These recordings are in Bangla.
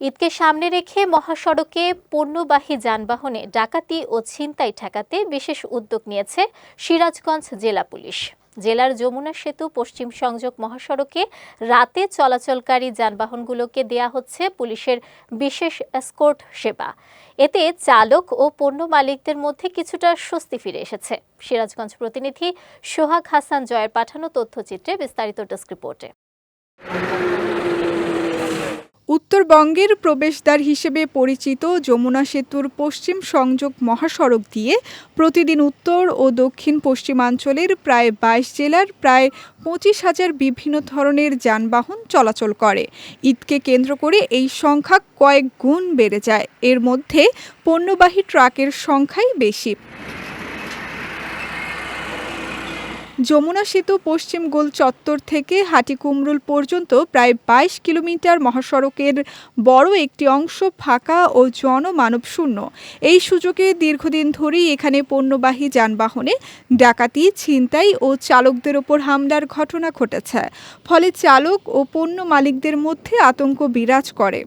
ঈদকে সামনে রেখে মহাসড়কে পণ্যবাহী যানবাহনে ডাকাতি ও ছিনতাই ঠেকাতে বিশেষ উদ্যোগ নিয়েছে সিরাজগঞ্জ জেলা পুলিশ। জেলার যমুনা সেতু পশ্চিম সংযোগ মহাসড়কে রাতে চলাচলকারী যানবাহনগুলোকে দেয়া হচ্ছে পুলিশের বিশেষ এসকর্ট সেবা। এতে চালক ও পণ্য মালিকদের মধ্যে কিছুটা স্বস্তি ফিরে এসেছে। সিরাজগঞ্জ প্রতিনিধি সোহাগ হাসান জয়ের পাঠানো তথ্যচিত্রে বিস্তারিত ডেস্ক রিপোর্টে। উত্তরবঙ্গের প্রবেশদ্বার হিসেবে পরিচিত যমুনা সেতুর পশ্চিম সংযোগ মহাসড়ক দিয়ে প্রতিদিন উত্তর ও দক্ষিণ পশ্চিমাঞ্চলের প্রায় ২২ জেলার প্রায় ২৫,০০০ বিভিন্ন ধরনের যানবাহন চলাচল করে। ঈদকে কেন্দ্র করে এই সংখ্যা কয়েক গুণ বেড়ে যায়। এর মধ্যে পণ্যবাহী ট্রাকের সংখ্যাই বেশি। যমুনা সেতু পশ্চিম গোল চত্বর থেকে হাটিকুমরুল পর্যন্ত প্রায় ২২ কিলোমিটার মহাসড়কের বড় একটি অংশ ফাঁকা ও জনমানবশূন্য। এই সুযোগে দীর্ঘদিন ধরেই এখানে পণ্যবাহী যানবাহনে ডাকাতি, ছিনতাই ও চালকদের ওপর হামলার ঘটনা ঘটেছে। ফলে চালক ও পণ্য মালিকদের মধ্যে আতঙ্ক বিরাজ করে।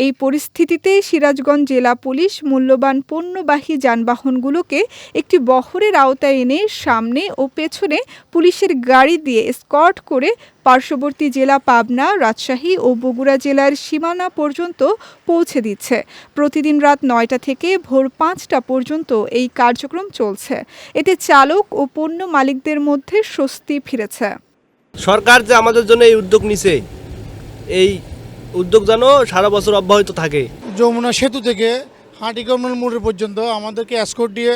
এই পরিস্থিতিতে সিরাজগঞ্জ জেলা পুলিশ মূল্যবান পণ্যবাহী যানবাহনগুলোকে একটি বহরের আওতায় এনে সামনে ও পেছনে পুলিশের গাড়ি দিয়ে এসকর্ট করে পার্শ্ববর্তী জেলা পাবনা, রাজশাহী ও বগুড়া জেলার সীমানা পর্যন্ত পৌঁছে দিচ্ছে। প্রতিদিন রাত ৯টা থেকে ভোর ৫টা পর্যন্ত এই কার্যক্রম চলছে। এতে চালক ও পণ্য মালিকদের মধ্যে স্বস্তি ফিরেছে। সরকার যে আমাদের জন্য এই উদ্যোগ নিছে, এই উদ্যোগ যেন সারা বছর অব্যাহত থাকে। যমুনা সেতু থেকে হাটিকুমরুল মোড় পর্যন্ত আমাদেরকে এসকর্ট দিয়ে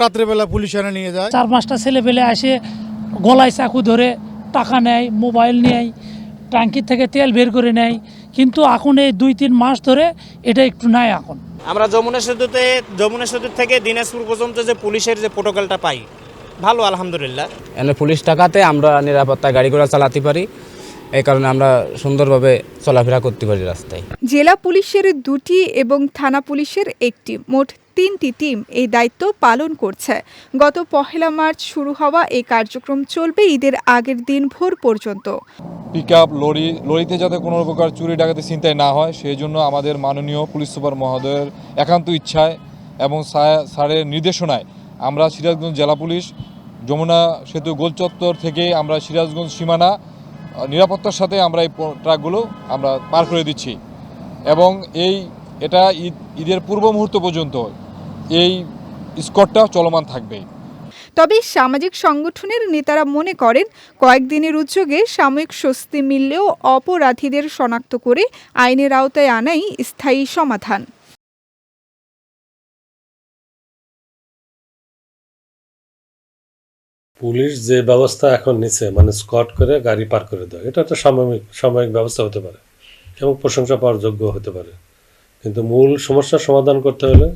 রাত্রেবেলা পুলিশ এনে নিয়ে যায়। ৪-৫টা ছেলে পেলে আসে গলায় চাকু ধরে টাকা নেয়, মোবাইল নেয়, ট্যাঙ্কি থেকে তেল বের করে নেয়। কিন্তু এখন এই ২-৩ মাস ধরে এটা একটু নাই। এখন আমরা যমুনা সেতু থেকে দিনাজপুর পর্যন্ত যে পুলিশের যে প্রোটোকলটা পাই, ভালো আলহামদুলিল্লাহ। এনে পুলিশ টাকাতে আমরা নিরাপত্তা গাড়ি ঘোড়া চালাতে পারি, এই কারণে আমরা সুন্দরভাবে চলাফেরা করতে পারি রাস্তায়। জেলা পুলিশের ২টি এবং থানা পুলিশের ১টি, মোট ৩টি টিম এই দায়িত্ব পালন করছে। গত ১লা মার্চ শুরু হওয়া এই কার্যক্রম চলবে ঈদের আগের দিন ভোর পর্যন্ত। পিকআপ, লরিতে যাতে কোনো প্রকার চুরি ডাকাতি ছিনতাই না হয়, সেই জন্য আমাদের মাননীয় পুলিশ সুপার মহোদয়ের একান্ত ইচ্ছায় এবং স্যারের নির্দেশনায় আমরা সিরাজগঞ্জ জেলা পুলিশ যমুনা সেতু গোল চত্বর থেকে আমরা সিরাজগঞ্জ সীমানা নিরাপত্তার সাথে আমরা এই ট্রাকগুলো আমরা পার করে দিচ্ছি এবং এটা ঈদের পূর্ব মুহূর্ত পর্যন্ত এই স্কটটা চলমান থাকবে। তবে সামাজিক সংগঠনের নেতারা মনে করেন কয়েকদিনের উদ্যোগে সাময়িক স্বস্তি মিললেও অপরাধীদের শনাক্ত করে আইনের আওতায় আনাই স্থায়ী সমাধান। পুলিশ যে ব্যবস্থা এখন নিচ্ছে, মানে স্কট করে গাড়ি পার করে দেয়, এটা একটা সাময়িক ব্যবস্থা হতে পারে এবং প্রশংসা পাওয়ার যোগ্য হতে পারে। কিন্তু মূল সমস্যার সমাধান করতে হলে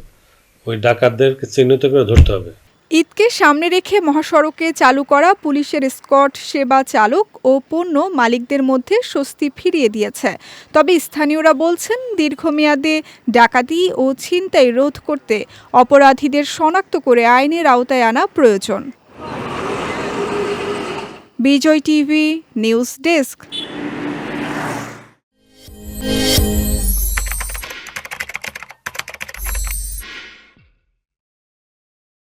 ওই ডাকাতদেরকে চিহ্নিত করে ধরতে হবে। ঈদকে সামনে রেখে মহাসড়কে চালু করা পুলিশের এসকর্ট সেবা চালক ও পণ্য মালিকদের মধ্যে স্বস্তি ফিরিয়ে দিয়েছে। তবে স্থানীয়রা বলছেন দীর্ঘমেয়াদে ডাকাতি ও ছিনতাই রোধ করতে অপরাধীদের শনাক্ত করে আইনের আওতায় আনা প্রয়োজন। বিজয় টিভি নিউজ ডেস্ক।